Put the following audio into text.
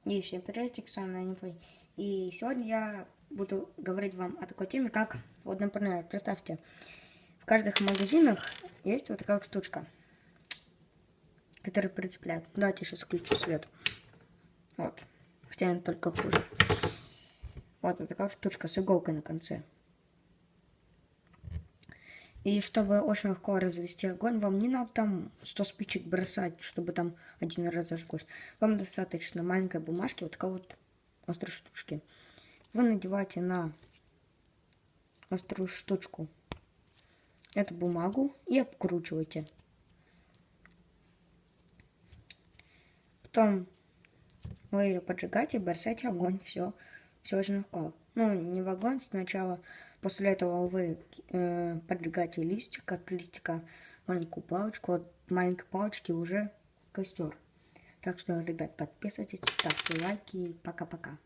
И всем приветик, с вами Анифой. И сегодня я буду говорить вам о такой теме, как, вот, например, представьте, в каждых магазинах есть вот такая вот штучка, которая прицепляет. Давайте сейчас включу свет. Вот, хотя она только хуже. Вот такая вот штучка с иголкой на конце. И чтобы очень легко развести огонь, вам не надо там 100 спичек бросать, чтобы там один раз зажглось. Вам достаточно маленькой бумажки, вот такой вот острой штучки. Вы надеваете на острую штучку эту бумагу и обкручиваете. Потом вы ее поджигаете, бросаете огонь, все очень легко. Ну, не в огонь сначала, после этого вы поджигаете листик, от листика маленькую палочку, от маленькой палочки уже костер. Так что, ребят, подписывайтесь, ставьте лайки, пока-пока.